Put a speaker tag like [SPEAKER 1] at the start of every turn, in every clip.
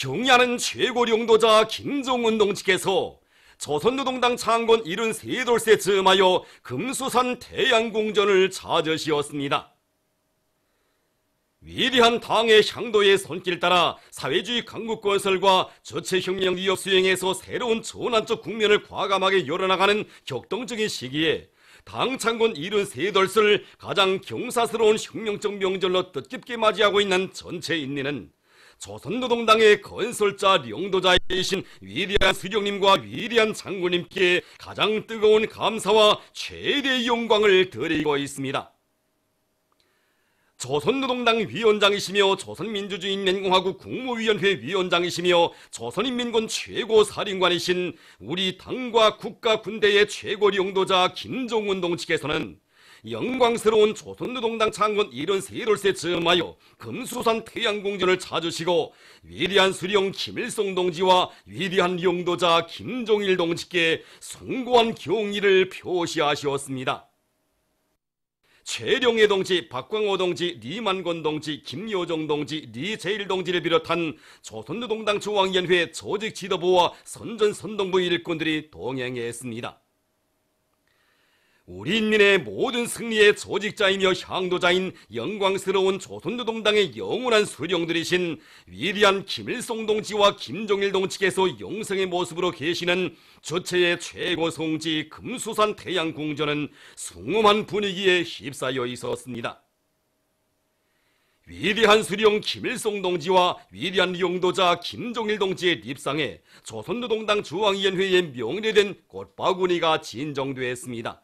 [SPEAKER 1] 경의하는 최고 용도자 김종운 동지께서 조선노동당 창건 73돌세 즈음하여 금수산 태양궁전을 찾으시었습니다. 위대한 당의 향도의 손길 따라 사회주의 강국 건설과 저체혁명 위협 수행에서 새로운 전환적 국면을 과감하게 열어나가는 격동적인 시기에 당 창건 73돌을 가장 경사스러운 혁명적 명절로 뜻깊게 맞이하고 있는 전체 인민은 조선노동당의 건설자 용도자이신 위대한 수령님과 위대한 장군님께 가장 뜨거운 감사와 최대의 영광을 드리고 있습니다. 조선노동당 위원장이시며 조선민주주의인민공화국 국무위원회 위원장이시며 조선인민군 최고사령관이신 우리 당과 국가 군대의 최고 용도자 김종운 동지께서는 영광스러운 조선노동당 창건 73돌세 즈음하여 금수산 태양궁전을 찾으시고 위대한 수령 김일성 동지와 위대한 용도자 김종일 동지께 숭고한 경의를 표시하시었습니다. 최령해 동지, 박광호 동지, 리만건 동지, 김여정 동지, 리제일 동지를 비롯한 조선노동당 중앙위원회 조직 지도부와 선전선동부 일꾼들이 동행했습니다. 우리 인민의 모든 승리의 조직자이며 향도자인 영광스러운 조선노동당의 영원한 수령들이신 위대한 김일성 동지와 김종일 동지께서 영생의 모습으로 계시는 주체의 최고 성지 금수산 태양궁전은 숭엄한 분위기에 휩싸여 있었습니다. 위대한 수령 김일성 동지와 위대한 용도자 김종일 동지의 립상에 조선노동당 중앙위원회에 명례된 꽃바구니가 진정되었습니다.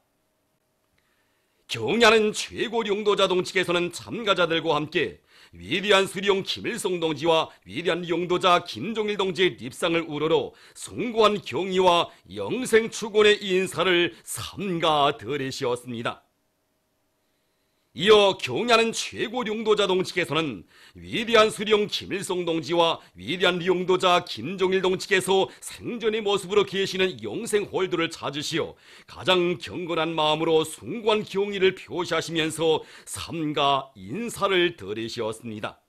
[SPEAKER 1] 경의하는 최고 용도자 동지께서는 참가자들과 함께 위대한 수령 김일성 동지와 위대한 용도자 김종일 동지의 립상을 우러러 숭고한 경의와 영생 축원의 인사를 삼가 드리시었습니다. 이어 경의하는 최고 용도자 동지께서는 위대한 수령 김일성 동지와 위대한 용도자 김종일 동지께서 생전의 모습으로 계시는 영생 홀들을 찾으시어 가장 경건한 마음으로 숭고한 경의를 표시하시면서 삼가 인사를 드리시었습니다.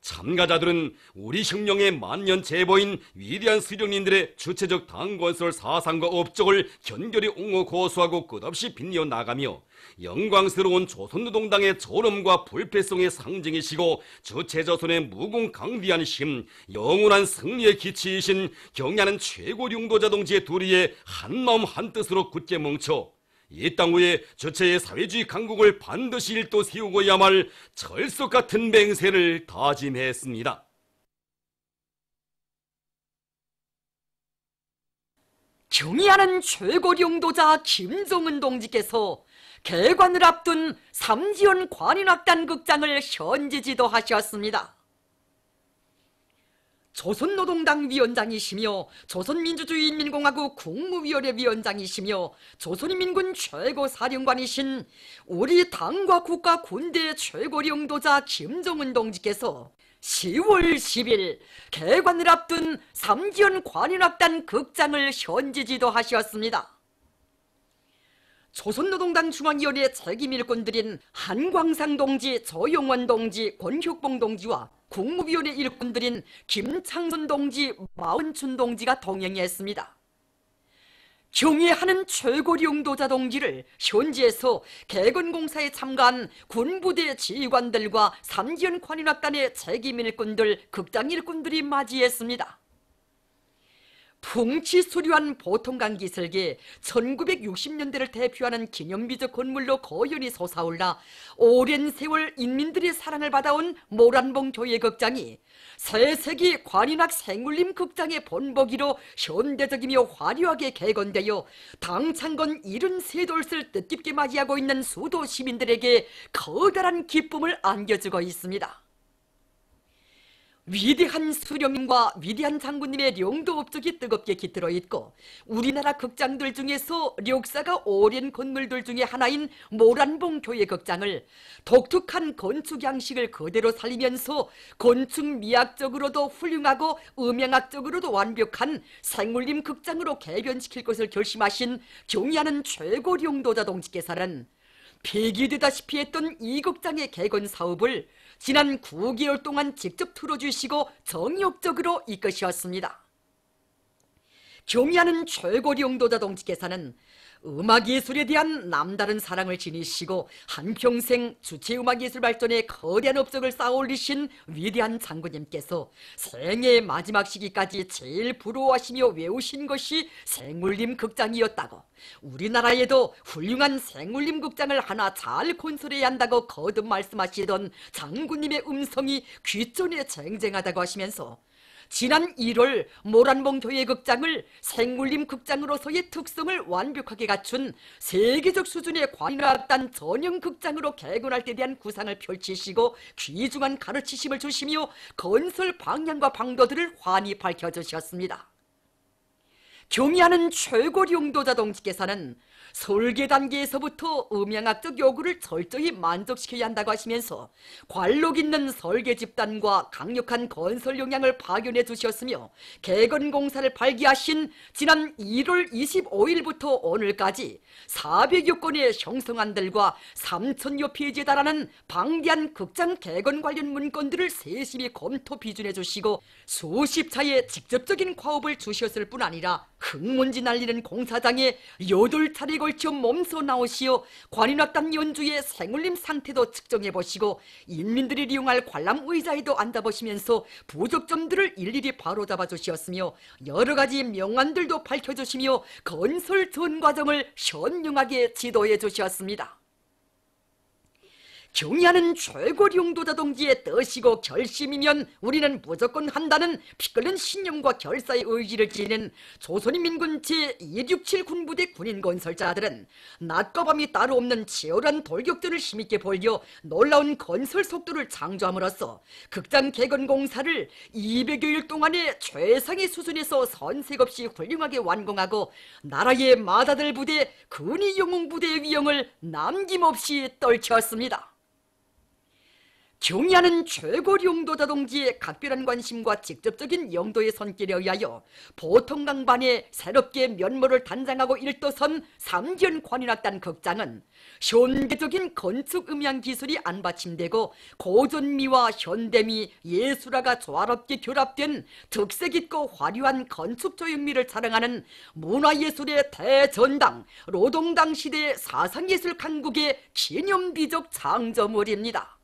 [SPEAKER 1] 참가자들은 우리 혁명의 만년 제보인 위대한 수령님들의 주체적 당건설 사상과 업적을 견결히 옹호 고수하고 끝없이 빛내어 나가며 영광스러운 조선노동당의 존엄과 불패성의 상징이시고 주체조선의 무궁강대한 힘, 영원한 승리의 기치이신 경의하는 최고 용도자 동지의 둘이의 한마음 한뜻으로 굳게 뭉쳐 이 땅 위에 주체의 사회주의 강국을 반드시 일도 세우고야만 할 철석 같은 맹세를 다짐했습니다.
[SPEAKER 2] 경의하는 최고 용도자 김종은 동지께서 개관을 앞둔 삼지연 관인악단 극장을 현지 지도하셨습니다. 조선노동당 위원장이시며 조선민주주의인민공화국 국무위원회 위원장이시며 조선인민군 최고사령관이신 우리 당과 국가 군대의 최고 용도자 김종은 동지께서 10월 10일 개관을 앞둔 삼지연 관인악단 극장을 현지 지도하셨습니다. 조선노동당 중앙위원회 책임일꾼들인 한광상 동지, 조용원 동지, 권혁봉 동지와 국무위원회 일꾼들인 김창선 동지, 마은춘 동지가 동행했습니다. 경의하는 최고 용도자 동지를 현지에서 개건공사에 참가한 군부대 지휘관들과 삼지연 관인악단의 책임일꾼들, 극장일꾼들이 맞이했습니다. 풍치수려한 보통강기 설계 1960년대를 대표하는 기념비적 건물로 고연히 솟아올라 오랜 세월 인민들의 사랑을 받아온 모란봉 교회극장이 새세기 관인악 생울림 극장의 본보기로 현대적이며 화려하게 개건되어 당 창건 73돌을 뜻깊게 맞이하고 있는 수도 시민들에게 커다란 기쁨을 안겨주고 있습니다. 위대한 수령님과 위대한 장군님의 용도 업적이 뜨겁게 깃들어 있고 우리나라 극장들 중에서 역사가 오랜 건물들 중에 하나인 모란봉 교회 극장을 독특한 건축 양식을 그대로 살리면서 건축 미학적으로도 훌륭하고 음향학적으로도 완벽한 생울림 극장으로 개변시킬 것을 결심하신 경의하는 최고 용도자 동지께서는 폐기되다시피 했던 이 극장의 개건 사업을 지난 9개월 동안 직접 틀어주시고 정욕적으로 이끄셨습니다. 경의하는 최고리 용도자 동지께서는 음악예술에 대한 남다른 사랑을 지니시고 한평생 주체음악예술 발전에 거대한 업적을 쌓아올리신 위대한 장군님께서 생애의 마지막 시기까지 제일 부러워하시며 외우신 것이 생울림 극장이었다고, 우리나라에도 훌륭한 생울림 극장을 하나 잘 건설해야 한다고 거듭 말씀하시던 장군님의 음성이 귀전에 쟁쟁하다고 하시면서 지난 1월 모란봉 교회극장을 생물림 극장으로서의 특성을 완벽하게 갖춘 세계적 수준의 관악단 전용 극장으로 개건할 때 대한 구상을 펼치시고 귀중한 가르치심을 주시며 건설 방향과 방도들을 환히 밝혀주셨습니다. 경의하는 최고리 용도자 동지께서는 설계 단계에서부터 음향학적 요구를 철저히 만족시켜야 한다고 하시면서 관록 있는 설계 집단과 강력한 건설 역량을 파견해 주셨으며 개건 공사를 발기하신 지난 1월 25일부터 오늘까지 400여 건의 형성안들과 3,000여 페이지에 달하는 방대한 극장 개건 관련 문건들을 세심히 검토 비준해 주시고 수십 차례 직접적인 과업을 주셨을 뿐 아니라 흙먼지 날리는 공사장에 8차례 걸쳐 몸소 나오시어 관인악단 연주의 생울림 상태도 측정해보시고 인민들이 이용할 관람 의자에도 앉아보시면서 부족점들을 일일이 바로잡아 주시었으며 여러가지 명안들도 밝혀주시며 건설 전 과정을 현명하게 지도해 주셨습니다. 경의하는 최고리 용도자 동지의 뜻이고 결심이면 우리는 무조건 한다는 피끓는 신념과 결사의 의지를 지닌 조선인민군 제267 군부대 군인 건설자들은 낮과 밤이 따로 없는 치열한 돌격전을 힘있게 벌여 놀라운 건설 속도를 창조함으로써 극장 개건 공사를 200여일 동안의 최상의 수준에서 선색 없이 훌륭하게 완공하고 나라의 마다들 부대 근위 영웅 부대의 위용을 남김없이 떨쳤습니다. 경의하는 최고리 용도자 동지의 각별한 관심과 직접적인 영도의 손길에 의하여 보통 강반에 새롭게 면모를 단장하고 일도선 삼기현 관인악단 극장은 현대적인 건축 음향 기술이 안받침되고 고전미와 현대미, 예술화가 조화롭게 결합된 특색 있고 화려한 건축 조형미를 자랑하는 문화예술의 대전당, 노동당 시대의 사상예술 강국의 기념비적 창조물입니다.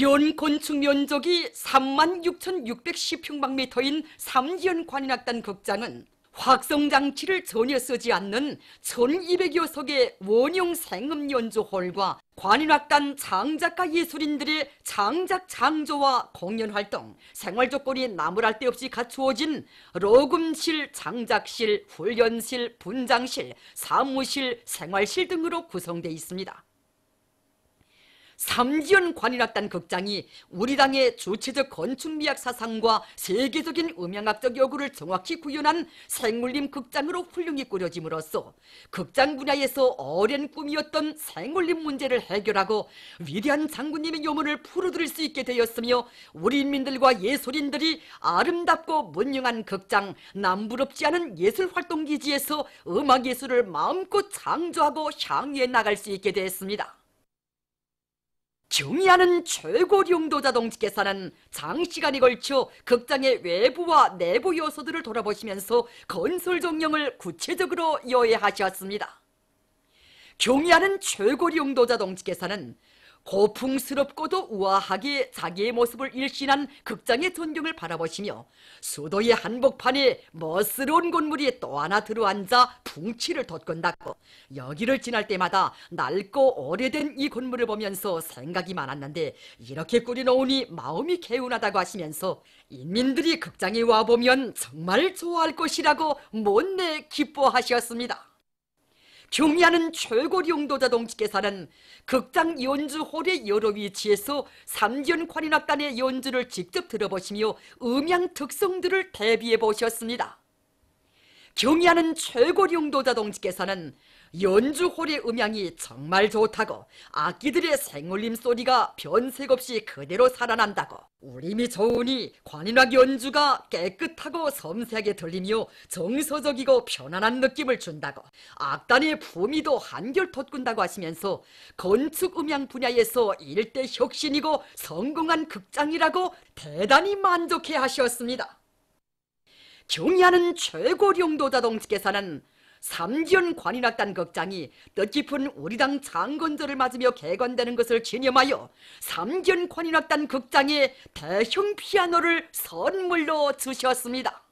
[SPEAKER 2] 연 건축 면적이 36,610평방미터인 삼기현 관인악단 극장은 확성장치를 전혀 쓰지 않는 1,200여 석의 원형 생음 연주홀과 관인악단 장작가 예술인들의 장작 창조와 공연활동, 생활조건이 나무랄 데 없이 갖추어진 로금실, 장작실, 훈련실, 분장실, 사무실, 생활실 등으로 구성되어 있습니다. 삼기현 관인악단 극장이 우리 당의 주체적 건축미학 사상과 세계적인 음향학적 요구를 정확히 구현한 생울림 극장으로 훌륭히 꾸려짐으로써 극장 분야에서 오랜 꿈이었던 생울림 문제를 해결하고 위대한 장군님의 요문을 풀어드릴 수 있게 되었으며 우리 인민들과 예술인들이 아름답고 문명한 극장, 남부럽지 않은 예술활동기지에서 음악예술을 마음껏 창조하고 향유해 나갈 수 있게 되었습니다. 경의하는 최고리 용도자 동지께서는 장시간에 걸쳐 극장의 외부와 내부 요소들을 돌아보시면서 건설 정령을 구체적으로 요해하셨습니다. 경의하는 최고리 용도자 동지께서는 고풍스럽고도 우아하게 자기의 모습을 일신한 극장의 전경을 바라보시며 수도의 한복판에 멋스러운 건물이 또 하나 들어앉아 풍치를 돋군다고 여기를 지날 때마다 낡고 오래된 이 건물을 보면서 생각이 많았는데 이렇게 꾸려놓으니 마음이 개운하다고 하시면서 인민들이 극장에 와보면 정말 좋아할 것이라고 못내 기뻐하셨습니다. 경의하는 최고리 용도자 동지께서는 극장 연주홀의 여러 위치에서 삼기현 관인악단의 연주를 직접 들어보시며 음향 특성들을 대비해 보셨습니다. 경의하는 최고리 용도자 동지께서는 연주홀의 음향이 정말 좋다고, 악기들의 생울림 소리가 변색 없이 그대로 살아난다고, 울림이 좋으니 관현악 연주가 깨끗하고 섬세하게 들리며 정서적이고 편안한 느낌을 준다고, 악단의 품위도 한결 돋군다고 하시면서 건축 음향 분야에서 일대 혁신이고 성공한 극장이라고 대단히 만족해 하셨습니다. 경의하는 최고령도자동지께서는 삼지연 관현악단 극장이 뜻깊은 우리 당 장건절을 맞으며 개관되는 것을 기념하여 삼지연 관현악단 극장에 대형 피아노를 선물로 주셨습니다.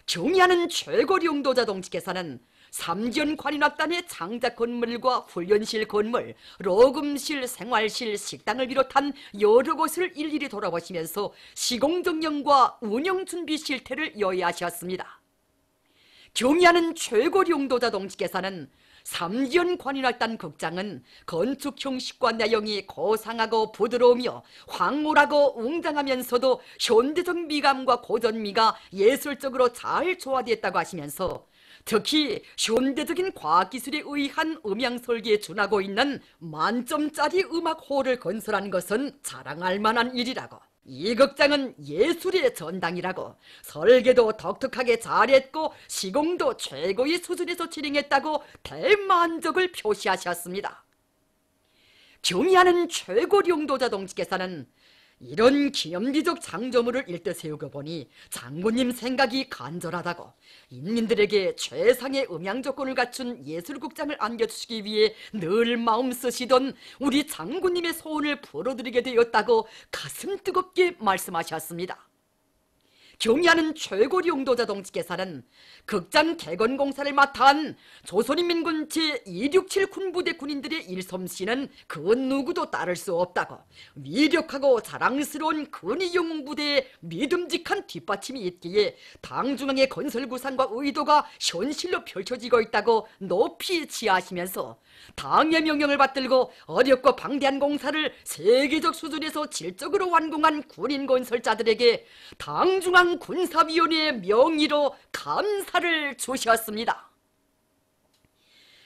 [SPEAKER 2] 경의하는 최고령도자동지께서는 삼지연 관현악단의 장작 건물과 훈련실 건물, 로금실, 생활실, 식당을 비롯한 여러 곳을 일일이 돌아보시면서 시공정령과 운영 준비 실태를 요약하셨습니다. 경의하는 최고령도자 동지께서는 삼지연 관현악단 극장은 건축 형식과 내용이 고상하고 부드러우며 황홀하고 웅장하면서도 현대적 미감과 고전미가 예술적으로 잘 조화되었다고 하시면서 특히 현대적인 과학기술에 의한 음향 설계에 준하고 있는 만점짜리 음악홀을 건설한 것은 자랑할 만한 일이라고, 이 극장은 예술의 전당이라고, 설계도 독특하게 잘했고 시공도 최고의 수준에서 진행했다고 대만족을 표시하셨습니다. 경의하는 최고령도자 동지께서는 이런 기념비적 장조물을 일대 세우고 보니 장군님 생각이 간절하다고, 인민들에게 최상의 음향 조건을 갖춘 예술극장을 안겨주시기 위해 늘 마음 쓰시던 우리 장군님의 소원을 풀어드리게 되었다고 가슴 뜨겁게 말씀하셨습니다. 경의하는 최고령도자 동지께서는 극장 개건 공사를 맡아한 조선인민군 제267 군부대 군인들의 일솜씨는 그 누구도 따를 수 없다고, 위력하고 자랑스러운 근위영웅부대의 믿음직한 뒷받침이 있기에 당중앙의 건설 구상과 의도가 현실로 펼쳐지고 있다고 높이 지하하시면서 당의 명령을 받들고 어렵고 방대한 공사를 세계적 수준에서 질적으로 완공한 군인 건설자들에게 당중앙 군사위원회의 명의로 감사를 주셨습니다.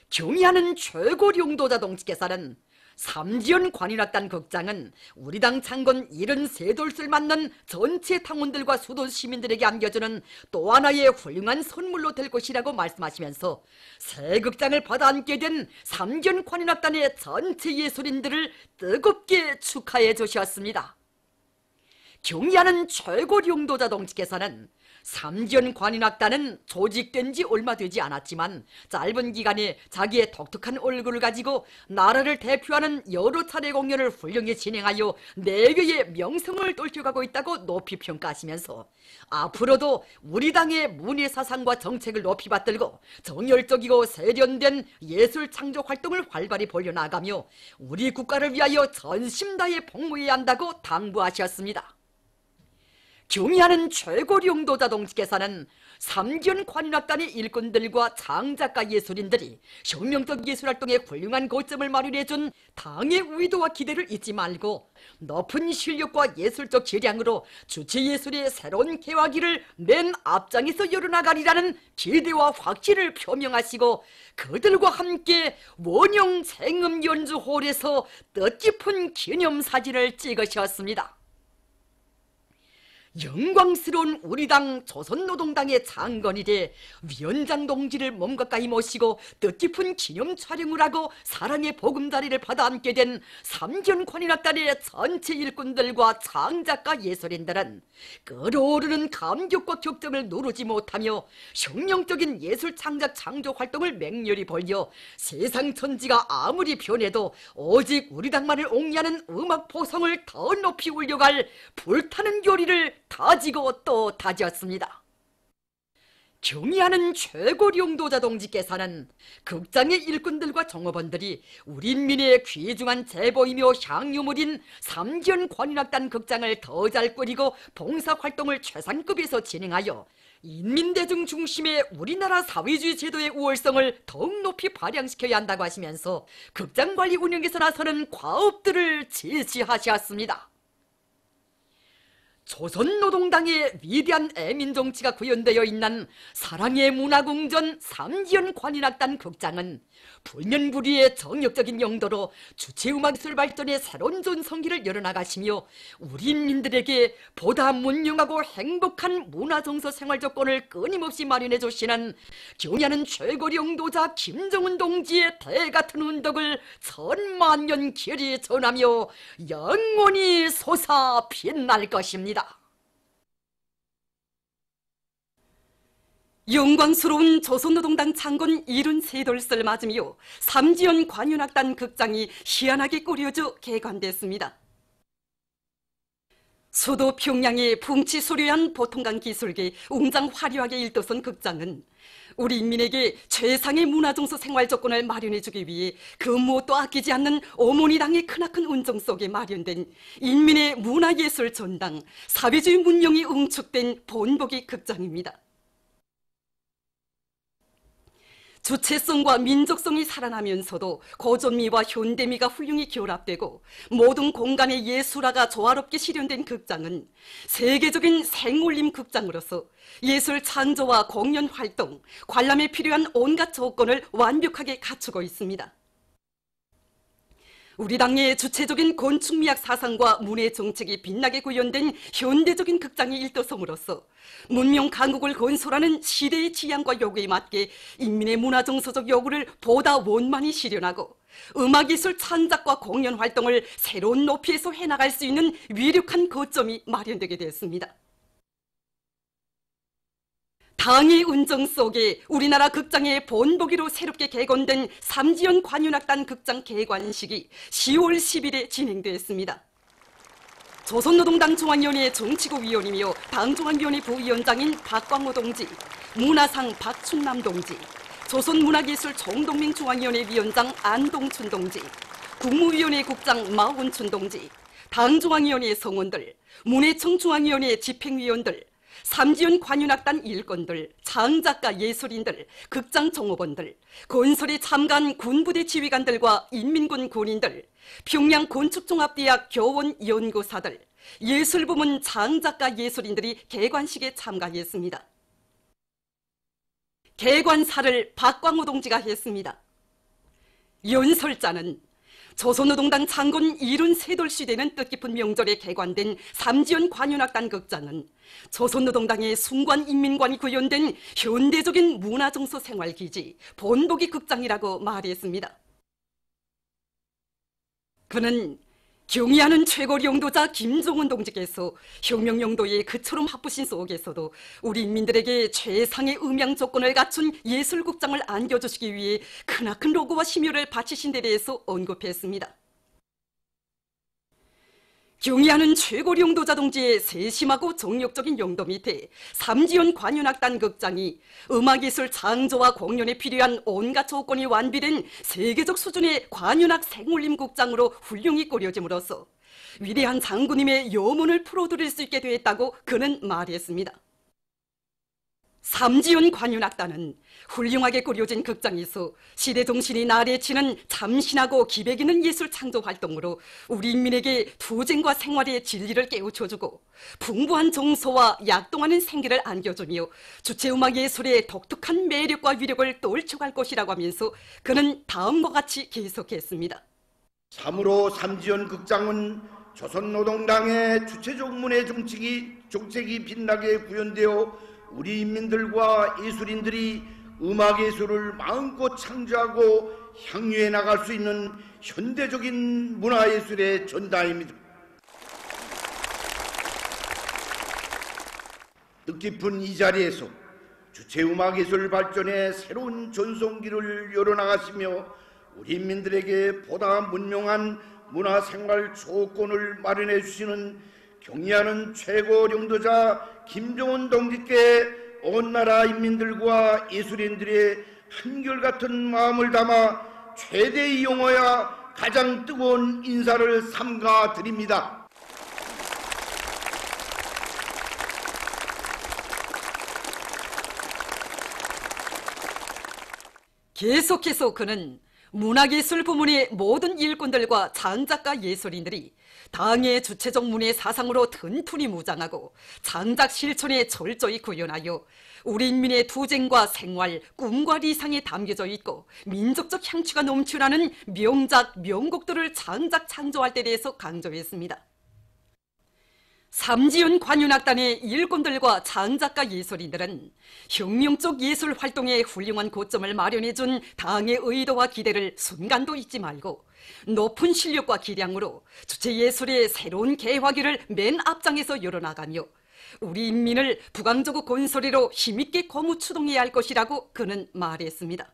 [SPEAKER 2] 경의하는 최고령도자 동지께서는 삼지연 관현악단 극장은 우리 당 창건 73돌을 맞는 전체 당원들과 수도 시민들에게 안겨주는 또 하나의 훌륭한 선물로 될 것이라고 말씀하시면서 새 극장을 받아안게 된 삼지연 관현악단의 전체 예술인들을 뜨겁게 축하해 주셨습니다. 경의하는 최고령도자 동지께서는 삼지연 관현악단은 조직된 지 얼마 되지 않았지만 짧은 기간에 자기의 독특한 얼굴을 가지고 나라를 대표하는 여러 차례 공연을 훌륭히 진행하여 내외의 명성을 떨쳐가고 있다고 높이 평가하시면서 앞으로도 우리 당의 문예사상과 정책을 높이 받들고 정열적이고 세련된 예술 창조 활동을 활발히 벌여나가며 우리 국가를 위하여 전심 다해 복무해야 한다고 당부하셨습니다. 경의하는 최고령도자 동지께서는 삼지연 관현악단의 일꾼들과 장작가 예술인들이 혁명적 예술활동에 훌륭한 고점을 마련해준 당의 의도와 기대를 잊지 말고 높은 실력과 예술적 재량으로 주체예술의 새로운 개화기를 맨 앞장에서 열어나가리라는 기대와 확신을 표명하시고 그들과 함께 원형 생음연주홀에서 뜻깊은 기념사진을 찍으셨습니다. 영광스러운 우리 당 조선노동당의 장건이 돼 위원장 동지를 몸 가까이 모시고 뜻깊은 기념 촬영을 하고 사랑의 보금자리를 받아안게 된 삼지연 관현악단의 전체 일꾼들과 장작가 예술인들은 끓어오르는 감격과 격정을 누르지 못하며 혁명적인 예술 창작 창조 활동을 맹렬히 벌여 세상 천지가 아무리 변해도 오직 우리 당만을 옹리하는 음악 보성을 더 높이 올려갈 불타는 교리를 다지고 또 다졌습니다. 경의하는 최고령도자 동지께서는 극장의 일꾼들과 종업원들이 우리 인민의 귀중한 제보이며 향유물인 삼지연 관현악단 극장을 더 잘 꾸리고 봉사활동을 최상급에서 진행하여 인민대중 중심의 우리나라 사회주의 제도의 우월성을 더욱 높이 발扬시켜야 한다고 하시면서 극장관리 운영에서 나서는 과업들을 지시하셨습니다. 조선노동당의 위대한 애민정치가 구현되어 있는 사랑의 문화공전 삼지연 관현악단 극장은 불면불위의 정력적인 용도로 주체음악기술 발전의 새로운 전성기를 열어나가시며 우리 인민들에게 보다 문명하고 행복한 문화정서 생활 조건을 끊임없이 마련해 주시는 경의하는 최고 영도자 김정은 동지의 대같은 운덕을 천만년 길이 전하며 영원히 솟아 빛날 것입니다.
[SPEAKER 3] 영광스러운 조선노동당 창건 73돌을 맞으며 삼지연 관현악단 극장이 희한하게 꾸려져 개관됐습니다. 수도 평양의 풍치수려한 보통강 기술계 웅장 화려하게 일도선 극장은 우리 인민에게 최상의 문화정서 생활 조건을 마련해주기 위해 그 무엇도 아끼지 않는 어머니당의 크나큰 운정 속에 마련된 인민의 문화예술 전당, 사회주의 문명이 응축된 본보기 극장입니다. 주체성과 민족성이 살아나면서도 고전미와 현대미가 훌륭히 결합되고 모든 공간의 예술화가 조화롭게 실현된 극장은 세계적인 생울림 극장으로서 예술 창조와 공연 활동, 관람에 필요한 온갖 조건을 완벽하게 갖추고 있습니다. 우리 당의 주체적인 건축미학 사상과 문해 정책이 빛나게 구현된 현대적인 극장의 일도성으로서 문명 강국을 건설하는 시대의 지향과 요구에 맞게 인민의 문화정서적 요구를 보다 원만히 실현하고 음악예술 창작과 공연 활동을 새로운 높이에서 해나갈 수 있는 위력한 거점이 마련되게 되었습니다. 당의 운정 속에 우리나라 극장의 본보기로 새롭게 개건된 삼지연 관현악단 극장 개관식이 10월 10일에 진행되었습니다. 조선노동당 중앙위원회 정치국위원이며 당중앙위원회 부위원장인 박광호 동지, 문화상 박춘남 동지, 조선문화예술 총동맹 중앙위원회 위원장 안동춘 동지, 국무위원회 국장 마원춘 동지, 당중앙위원회 성원들, 문해청 중앙위원회 집행위원들, 삼지연 관현악단 일꾼들, 장작가 예술인들, 극장 종업원들, 건설에 참가한 군부대 지휘관들과 인민군 군인들, 평양 건축종합대학 교원 연구사들, 예술부문 장작가 예술인들이 개관식에 참가했습니다. 개관사를 박광호 동지가 했습니다. 연설자는 조선노동당 창건 73돌 시대는 뜻깊은 명절에 개관된 삼지연 관현악단 극장은 조선노동당의 숭관인민관이 구현된 현대적인 문화정서 생활기지 본보기 극장이라고 말했습니다. 그는 경의하는 최고 영도자 김정은 동지께서 혁명영도의 그처럼 바쁘신 속에서도 우리 인민들에게 최상의 음향 조건을 갖춘 예술극장을 안겨주시기 위해 크나큰 노고와 심혈을 바치신 데 대해서 언급했습니다. 경의하는 최고 영도자 동지의 세심하고 정력적인 용도 밑에 삼지연 관현악단 극장이 음악예술 창조와 공연에 필요한 온갖 조건이 완비된 세계적 수준의 관현악 생울림 극장으로 훌륭히 꾸려짐으로써 위대한 장군님의 염원을 풀어드릴 수 있게 되었다고 그는 말했습니다. 삼지연 관현악단은 훌륭하게 꾸려진 극장에서 시대 정신이 나래치는 참신하고 기백 있는 예술 창조 활동으로 우리 인민에게 투쟁과 생활의 진리를 깨우쳐주고 풍부한 정서와 약동하는 생기를 안겨주며 주체음악 예술의 독특한 매력과 위력을 떨쳐갈 것이라고 하면서 그는 다음과 같이 계속했습니다.
[SPEAKER 4] 참으로 삼지연 극장은 조선노동당의 주체적 문화 정책이 빛나게 구현되어 우리 인민들과 예술인들이 음악예술을 마음껏 창조하고 향유해 나갈 수 있는 현대적인 문화예술의 전당입니다. 뜻깊은 이 자리에서 주체음악예술 발전의 새로운 전성기를 열어나가시며 우리 인민들에게 보다 문명한 문화생활 조건을 마련해 주시는 경의하는 최고 영도자 김정은 동지께 온 나라 인민들과 예술인들의 한결같은 마음을 담아 최대의 용어야 가장 뜨거운 인사를 삼가 드립니다.
[SPEAKER 3] 계속해서 그는 문화예술 부문의 모든 일꾼들과 장작가 예술인들이 당의 주체적 문예 사상으로 튼튼히 무장하고 장작 실천에 철저히 구현하여 우리 인민의 투쟁과 생활, 꿈과理想에 담겨져 있고 민족적 향취가 넘쳐나는 명작, 명곡들을 장작 창조할 때 대해서 강조했습니다. 삼지연 관윤악단의 일꾼들과 장작가 예술인들은 혁명적 예술 활동에 훌륭한 고점을 마련해준 당의 의도와 기대를 순간도 잊지 말고 높은 실력과 기량으로 주체예술의 새로운 개화기를 맨 앞장에서 열어나가며 우리 인민을 부강적 건설으로 힘있게 거무추동해야 할 것이라고 그는 말했습니다.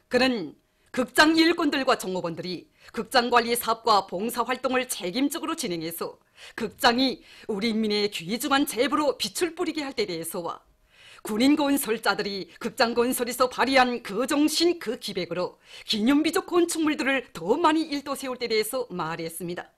[SPEAKER 3] 그는 극장 일꾼들과 종업원들이 극장관리 사업과 봉사활동을 책임적으로 진행해서 극장이 우리 인민의 귀중한 재부로 빛을 뿌리게 할 때 대해서와 군인 건설자들이 극장 건설에서 발휘한 그 정신 그 기백으로 기념비적 건축물들을 더 많이 일도 세울 때 대해서 말했습니다.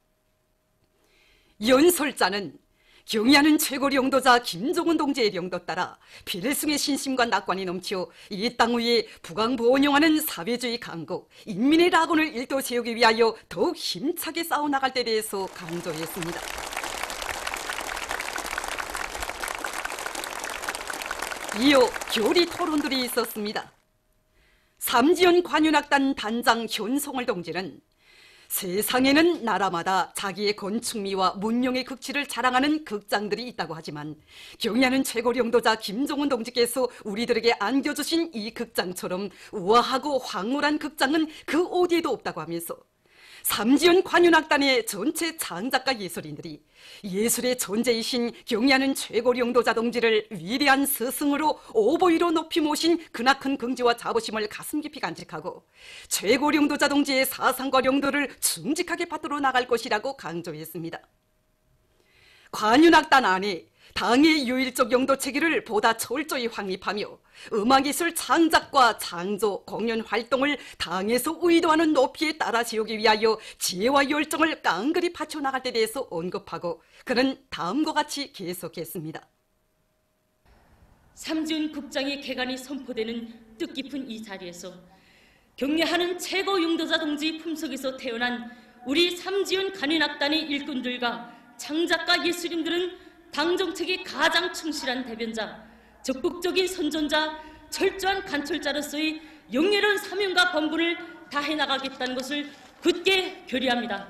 [SPEAKER 3] 연설자는 경의하는 최고領導자 김정은 동지의領導 따라 필승의 신심과 낙관이 넘쳐 이 땅 위에 부강부원영하는 사회주의 강국, 인민의 낙원을 일도 세우기 위하여 더욱 힘차게 싸워나갈 때 대해서 강조했습니다. 이어 교리 토론들이 있었습니다. 삼지연 관윤악단 단장 현송월 동지는 세상에는 나라마다 자기의 건축미와 문명의 극치를 자랑하는 극장들이 있다고 하지만 경의하는 최고領導자 김정은 동지께서 우리들에게 안겨주신 이 극장처럼 우아하고 황홀한 극장은 그 어디에도 없다고 하면서 삼지연 관윤악단의 전체 장작가 예술인들이 예술의 존재이신 경의하는 최고領導자 동지를 위대한 스승으로 오보이로 높이 모신 크나큰 긍지와 자부심을 가슴 깊이 간직하고 최고領導자 동지의 사상과領導를 충직하게 받들어 나갈 것이라고 강조했습니다. 관윤악단 안에 당의 유일적 영도 체계를 보다 철저히 확립하며 음악예술 창작과 창조, 공연 활동을 당에서 의도하는 높이에 따라 세우기 위하여 지혜와 열정을 깡그리 바쳐나갈 때 대해서 언급하고 그는 다음과 같이 계속했습니다.
[SPEAKER 5] 삼지연 극장의 개관이 선포되는 뜻깊은 이 자리에서 경례하는 최고 용도자 동지 품속에서 태어난 우리 삼지연 관윤악단의 일꾼들과 창작가 예술인들은 당정책의 가장 충실한 대변자, 적극적인 선전자, 철저한 관철자로서의 영예로운 사명과 본분을 다해 나가겠다는 것을 굳게 결의합니다.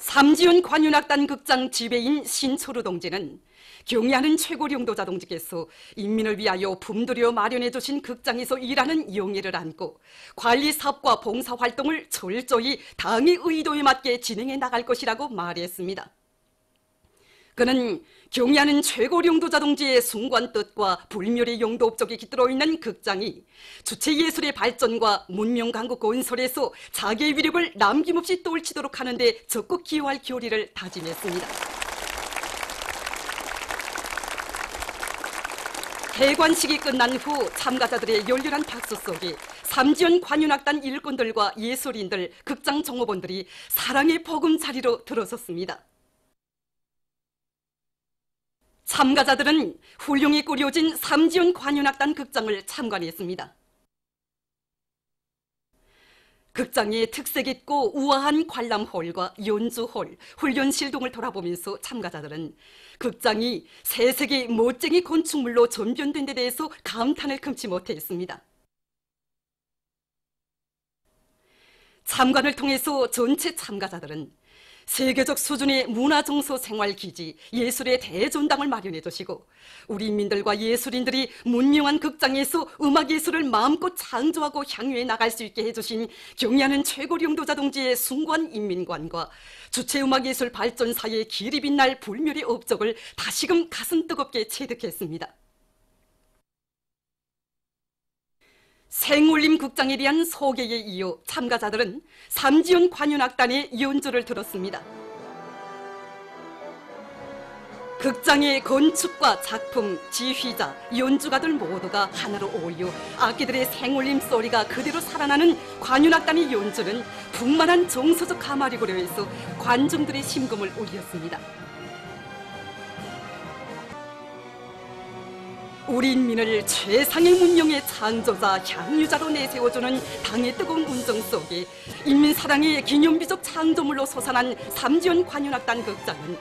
[SPEAKER 3] 삼지연 관윤악단 극장 지배인 신초루 동지는 경의하는 최고領導자 동지께서 인민을 위하여 품들여 마련해 주신 극장에서 일하는 영예를 안고 관리 사업과 봉사 활동을 철저히 당의 의도에 맞게 진행해 나갈 것이라고 말했습니다. 그는 경의하는 최고領導자 동지의 숭고한 뜻과 불멸의 용도 업적이 깃들어 있는 극장이 주체 예술의 발전과 문명 강국 건설에서 자기의 위력을 남김없이 떨치도록 하는데 적극 기여할 결의를 다짐했습니다. 개관식이 끝난 후 참가자들의 열렬한 박수 속에 삼지연 관윤악단 일꾼들과 예술인들, 극장 종업원들이 사랑의 보금자리로 들어섰습니다. 참가자들은 훌륭히 꾸려진 삼지연 관윤악단 극장을 참관했습니다. 극장의 특색 있고 우아한 관람홀과 연주홀, 훈련실 등을 돌아보면서 참가자들은 극장이 세세기 멋쟁이 건축물로 전변된 데 대해서 감탄을 금치 못했습니다. 참관을 통해서 전체 참가자들은 세계적 수준의 문화정서 생활기지, 예술의 대전당을 마련해 주시고 우리 인민들과 예술인들이 문명한 극장에서 음악예술을 마음껏 창조하고 향유해 나갈 수 있게 해주신 경의하는 최고領導자 동지의 숭고한 인민관과 주체음악예술 발전사의 길이 빛날 불멸의 업적을 다시금 가슴 뜨겁게 체득했습니다. 생울림 극장에 대한 소개에 이어 참가자들은 삼지연 관윤악단의 연주를 들었습니다. 극장의 건축과 작품, 지휘자, 연주가들 모두가 하나로 어울려 악기들의 생울림 소리가 그대로 살아나는 관윤악단의 연주는 풍만한 정서적 감화를 고려해서 관중들의 심금을 울렸습니다. 우리 인민을 최상의 문명의 창조자, 향유자로 내세워주는 당의 뜨거운 운정 속에 인민사랑의 기념비적 창조물로 솟아난 삼지연 관현악단 극장은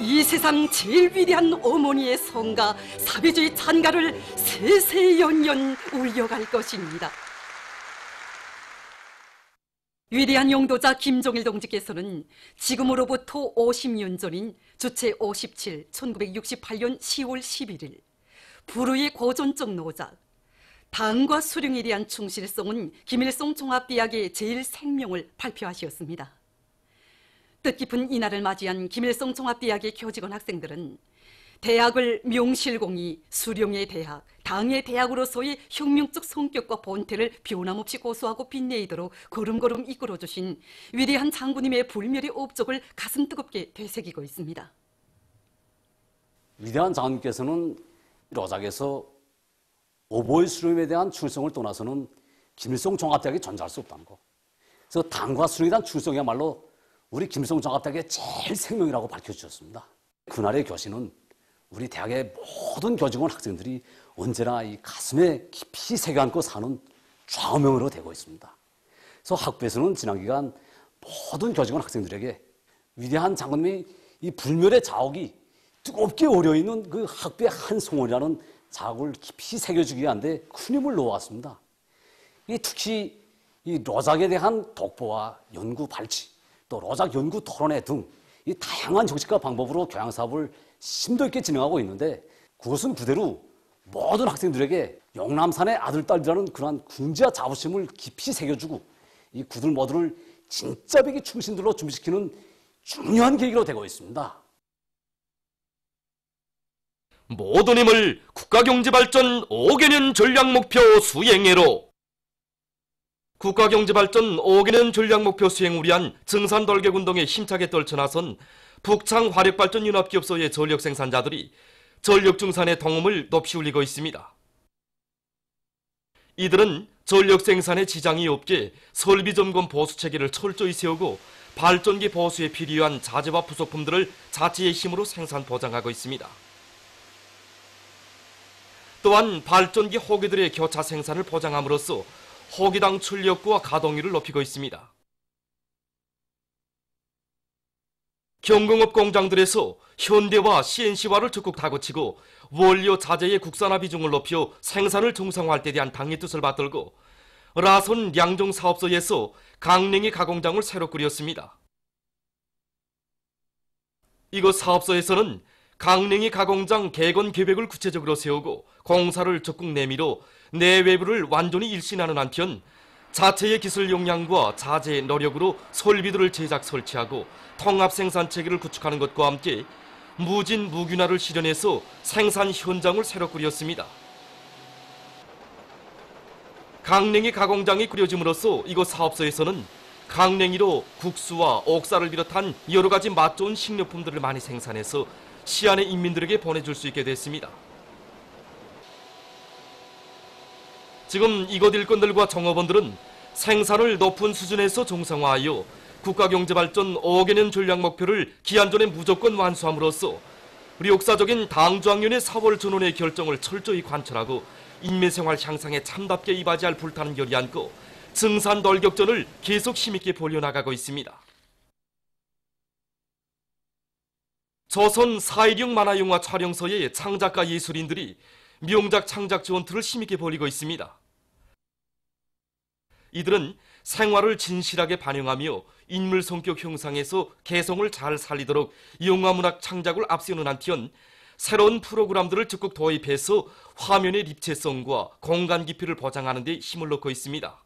[SPEAKER 3] 이 세상 제일 위대한 어머니의 성가, 사비주의 찬가를 세세연연 울려갈 것입니다. 위대한 용도자 김종일 동지께서는 지금으로부터 50년 전인 주체 57, 1968년 10월 11일 불후의 고전적 노작 당과 수령에 대한 충실성은 김일성 종합대학의 제일 생명을 발표하셨습니다. 뜻깊은 이날을 맞이한 김일성 종합대학의 교직원 학생들은 대학을 명실공히 수령의 대학, 당의 대학으로서의 혁명적 성격과 본태를 변함없이 고수하고 빛내도록 걸음걸음 이끌어주신 위대한 장군님의 불멸의 업적을 가슴 뜨겁게 되새기고 있습니다.
[SPEAKER 6] 위대한 장군께서는 로작에서 오보의 수령에 대한 충성을 떠나서는 김일성 종합대학이 존재할 수 없다는 거. 그래서 당과 수령에 대한 충성이야말로 우리 김일성 종합대학의 제일 생명이라고 밝혀주셨습니다. 그날의 교시는 우리 대학의 모든 교직원 학생들이 언제나 이 가슴에 깊이 새겨안고 사는 좌우명으로 되고 있습니다. 그래서 학부에서는 지난 기간 모든 교직원 학생들에게 위대한 장군님의 이 불멸의 자옥이 뜨겁게 오려있는 그 학부의 한 송원이라는 자옥을 깊이 새겨주기 위한데 큰 힘을 놓아왔습니다. 특히 이 로작에 대한 독보와 연구 발치, 또 로작 연구 토론회 등 이 다양한 형식과 방법으로 교양 사업을 심도 있게 진행하고 있는데 그것은 그대로 모든 학생들에게 영남산의 아들딸이라는 그러한 궁지와 자부심을 깊이 새겨주고 이 그들 모두를 진짜 백의 충신들로 준비시키는 중요한 계기로 되고 있습니다.
[SPEAKER 1] 모든 힘을 국가경제발전 5개년 전략목표 수행해로. 국가경제발전 5개년 전략목표 수행을 위한 증산돌격운동에 힘차게 떨쳐나선 북창화력발전연합기업소의 전력생산자들이 전력증산의 동음을 높이 울리고 있습니다. 이들은 전력생산에 지장이 없게 설비점검 보수체계를 철저히 세우고 발전기 보수에 필요한 자재와 부속품들을 자체의 힘으로 생산 보장하고 있습니다. 또한 발전기 호기들의 교차 생산을 보장함으로써 호기당 출력구와 가동률을 높이고 있습니다. 경공업 공장들에서 현대화, CNC화를 적극 다그치고 원료 자재의 국산화 비중을 높여 생산을 정상화할 때 대한 당의 뜻을 받들고 라손 양정 사업소에서 강냉이 가공장을 새로 꾸렸습니다. 이곳 사업소에서는 강냉이 가공장 개건 계획을 구체적으로 세우고 공사를 적극 내밀어 내외부를 완전히 일신하는 한편 자체의 기술 역량과 자재의 노력으로 설비들을 제작 설치하고 통합 생산 체계를 구축하는 것과 함께 무진 무균화를 실현해서 생산 현장을 새로 꾸렸습니다. 강냉이 가공장이 꾸려짐으로써 이곳 사업소에서는 강냉이로 국수와 옥사를 비롯한 여러 가지 맛 좋은 식료품들을 많이 생산해서 시안의 인민들에게 보내줄 수 있게 됐습니다. 지금 이곳 일꾼들과 종업원들은 생산을 높은 수준에서 정상화하여 국가경제발전 5개년 전략 목표를 기한 전에 무조건 완수함으로써 우리 역사적인 당조학년의 4월 전원의 결정을 철저히 관철하고 인민생활 향상에 참답게 이바지할 불타는 결이 안고 증산돌격전을 계속 힘있게 벌여나가고 있습니다. 조선 4.16 만화영화 촬영소의 창작가 예술인들이 명작 창작 전투를 힘있게 벌이고 있습니다. 이들은 생활을 진실하게 반영하며 인물 성격 형상에서 개성을 잘 살리도록 영화문학 창작을 앞세우는 한편 새로운 프로그램들을 적극 도입해서 화면의立체성과 공간 깊이를 보장하는 데 힘을 넣고 있습니다.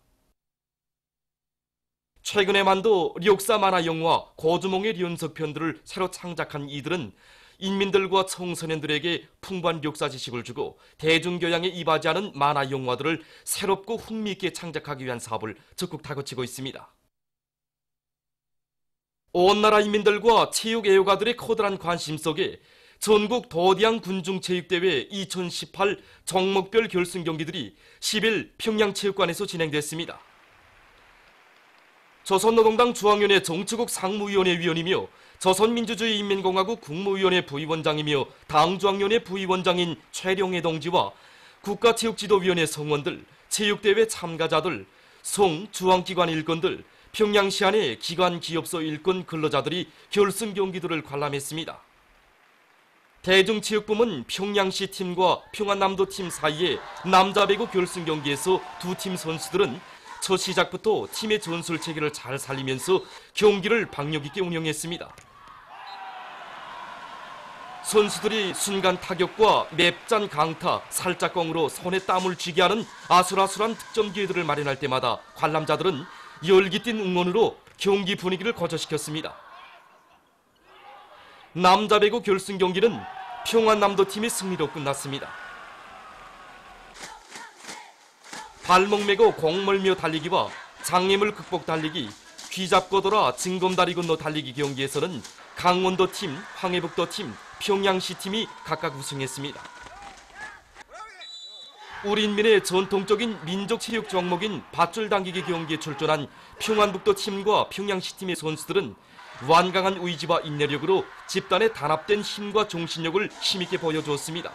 [SPEAKER 1] 최근에만도 역사 만화 영화 고주몽의 연속편들을 새로 창작한 이들은 인민들과 청소년들에게 풍부한 역사 지식을 주고 대중교양에 이바지하는 만화 영화들을 새롭고 흥미있게 창작하기 위한 사업을 적극 다그치고 있습니다. 온 나라 인민들과 체육 애호가들의 커다란 관심 속에 전국 도디양 군중체육대회 2018 종목별 결승 경기들이 10일 평양체육관에서 진행됐습니다. 조선노동당 중앙위원회 정치국 상무위원회 위원이며
[SPEAKER 7] 조선민주주의인민공화국 국무위원회 부위원장이며 당중앙위원회 부위원장인 최룡해 동지와 국가체육지도위원회 성원들, 체육대회 참가자들, 중앙기관 일꾼들, 평양시 안의 기관 기업소 일꾼 근로자들이 결승 경기들을 관람했습니다. 대중체육부는 평양시 팀과 평안남도 팀 사이의 남자 배구 결승 경기에서 두 팀 선수들은 첫 시작부터 팀의 전술 체계를 잘 살리면서 경기를 박력 있게 운영했습니다. 선수들이 순간 타격과 맵짠 강타, 살짝공으로 손에 땀을 쥐게 하는 아슬아슬한 득점 기회들을 마련할 때마다 관람자들은 열기띤 응원으로 경기 분위기를 거저시켰습니다. 남자 배구 결승 경기는 평안남도 팀의 승리로 끝났습니다. 발목 메고 공 멀며 달리기와 장애물 극복 달리기, 휘잡고 돌아 징검다리 건너 달리기 경기에서는 강원도 팀, 황해북도 팀, 평양시 팀이 각각 우승했습니다. 우리 인민의 전통적인 민족체육 종목인 밧줄 당기기 경기에 출전한 평안북도 팀과 평양시 팀의 선수들은 완강한 의지와 인내력으로 집단의 단합된 힘과 정신력을 힘있게 보여주었습니다.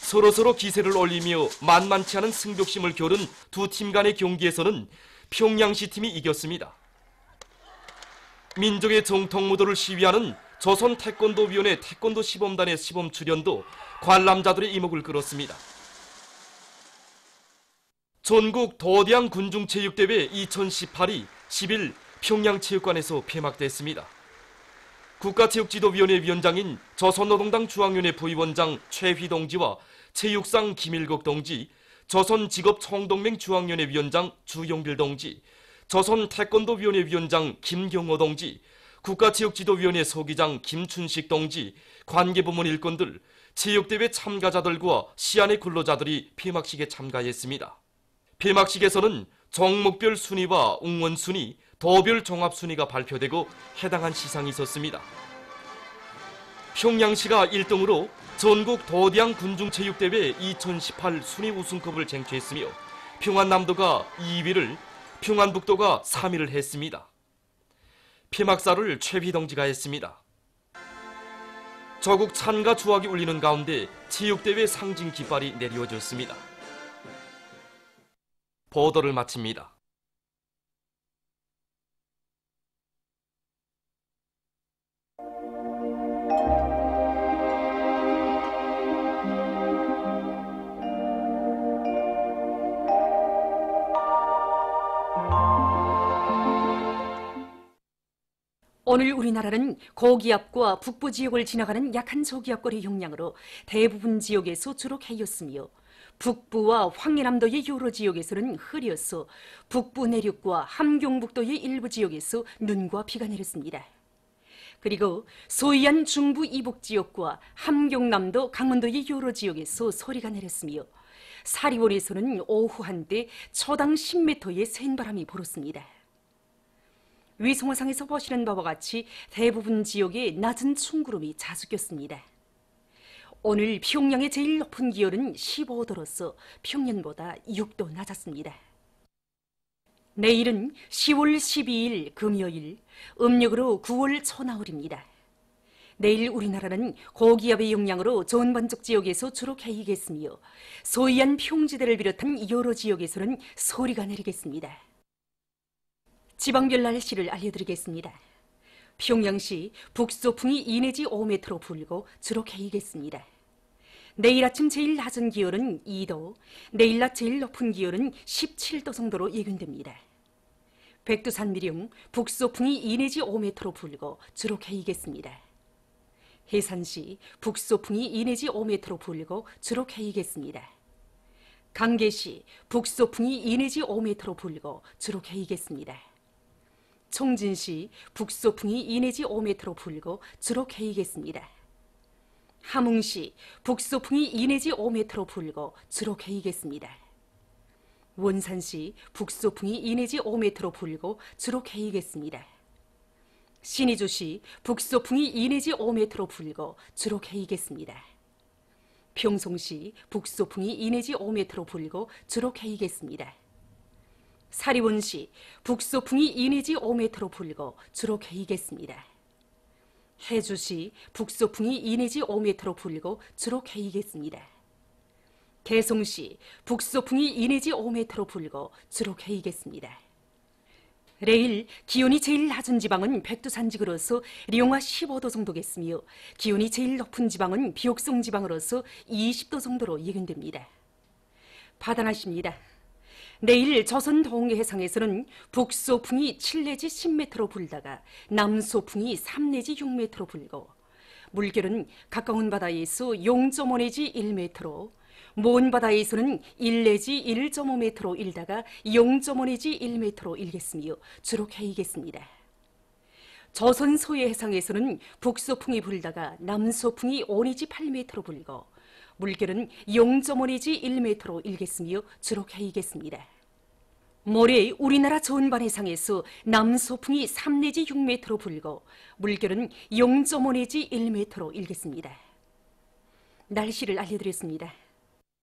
[SPEAKER 7] 서로서로 기세를 올리며 만만치 않은 승격심을 겨룬 두 팀 간의 경기에서는 평양시 팀이 이겼습니다. 민족의 정통무도를 시위하는 조선 태권도위원회 태권도 시범단의 시범 출연도 관람자들의 이목을 끌었습니다. 전국 도대항 군중체육대회 2018이 10일 평양체육관에서 폐막됐습니다. 국가체육지도위원회 위원장인 조선노동당 중앙위원회 부위원장 최휘 동지와 체육상 김일국 동지, 조선직업총동맹 중앙위원회 위원장 주용빌 동지, 조선태권도위원회 위원장 김경호 동지, 국가체육지도위원회 서기장 김춘식 동지, 관계부문 일꾼들, 체육대회 참가자들과 시안의 근로자들이 폐막식에 참가했습니다. 폐막식에서는 종목별 순위와 응원 순위, 도별 종합 순위가 발표되고 해당한 시상이 있었습니다. 평양시가 1등으로 전국 도대항 군중체육대회 2018 순위 우승컵을 쟁취했으며 평안남도가 2위를, 평안북도가 3위를 했습니다. 폐막사를 최휘 동지가 했습니다. 조국 찬가 주악이 울리는 가운데 체육대회 상징 깃발이 내리워졌습니다. 보도를 마칩니다.
[SPEAKER 2] 오늘 우리나라는 고기압과 북부 지역을 지나가는 약한 저기압거리 용량으로 대부분 지역에서 주로 개였으며 북부와 황해남도의 여러 지역에서는 흐려서 북부 내륙과 함경북도의 일부 지역에서 눈과 비가 내렸습니다. 그리고 소이안 중부 이북 지역과 함경남도 강원도의 여러 지역에서 소리가 내렸으며 사리원에서는 오후 한때 초당 10m의 센 바람이 불었습니다. 위성화상에서 보시는 바와 같이 대부분 지역에 낮은 충구름이 자주 꼈습니다. 오늘 평양의 제일 높은 기온은 15도로서 평년보다 6도 낮았습니다. 내일은 10월 12일 금요일, 음력으로 9월 초나흘입니다. 내일 우리나라는 고기압의 영향으로 전반적 지역에서 주로 개이겠으며 소이안 평지대를 비롯한 여러 지역에서는 소리가 내리겠습니다. 지방별 날씨를 알려드리겠습니다. 평양시 북소풍이 2 내지 5m로 불고 주로 개이겠습니다. 내일 아침 제일 낮은 기온은 2도, 내일 낮 제일 높은 기온은 17도 정도로 예견됩니다. 백두산 미령 북소풍이 2 내지 5m로 불고 주로 개이겠습니다. 해산시 북소풍이 2 내지 5m로 불고 주로 개이겠습니다. 강계시 북소풍이 2 내지 5m로 불고 주로 개이겠습니다. 총진시 북소풍이 2 내지 5m로 불고 주로 개이겠습니다. 함흥시 북소풍이 2 내지 5m로 불고 주로 개이겠습니다. 원산시 북소풍이 2 내지 5m로 불고 주로 개이겠습니다. 신의주시 북소풍이 2 내지 5m로 불고 주로 개이겠습니다. 평송시 북소풍이 2 내지 5m로 불고 주로 개이겠습니다.
[SPEAKER 8] 사리원시 북소풍이 2 내지 5m로 불고 주로 개이겠습니다. 해주시 북소풍이 2 내지 5m로 불고 주로 개이겠습니다. 개송시 북소풍이 2 내지 5m로 불고 주로 개이겠습니다. 레일 기온이 제일 낮은 지방은 백두산지구로서 리옹화 15도 정도겠으며 기온이 제일 높은 지방은 비옥성 지방으로서 20도 정도로 예견됩니다. 파단하십니다. 내일 조선 동해 해상에서는 북소풍이 7 내지 10m로 불다가 남소풍이 3 내지 6m로 불고 물결은 가까운 바다에서 0.5 내지 1m로 먼 바다에서는 1 내지 1.5m로 일다가 0.5 내지 1m로 일겠으며 주로 개이겠습니다. 조선 소해 해상에서는 북소풍이 불다가 남소풍이 5 내지 8m로 불고 물결은 0.5 내지 1m로 일겠으며 주로 개이겠습니다. 모레 우리나라 전반 해상에서 남소풍이 3 내지 6m로 불고 물결은 0.5 내지 1m로 일겠습니다. 날씨를 알려드렸습니다.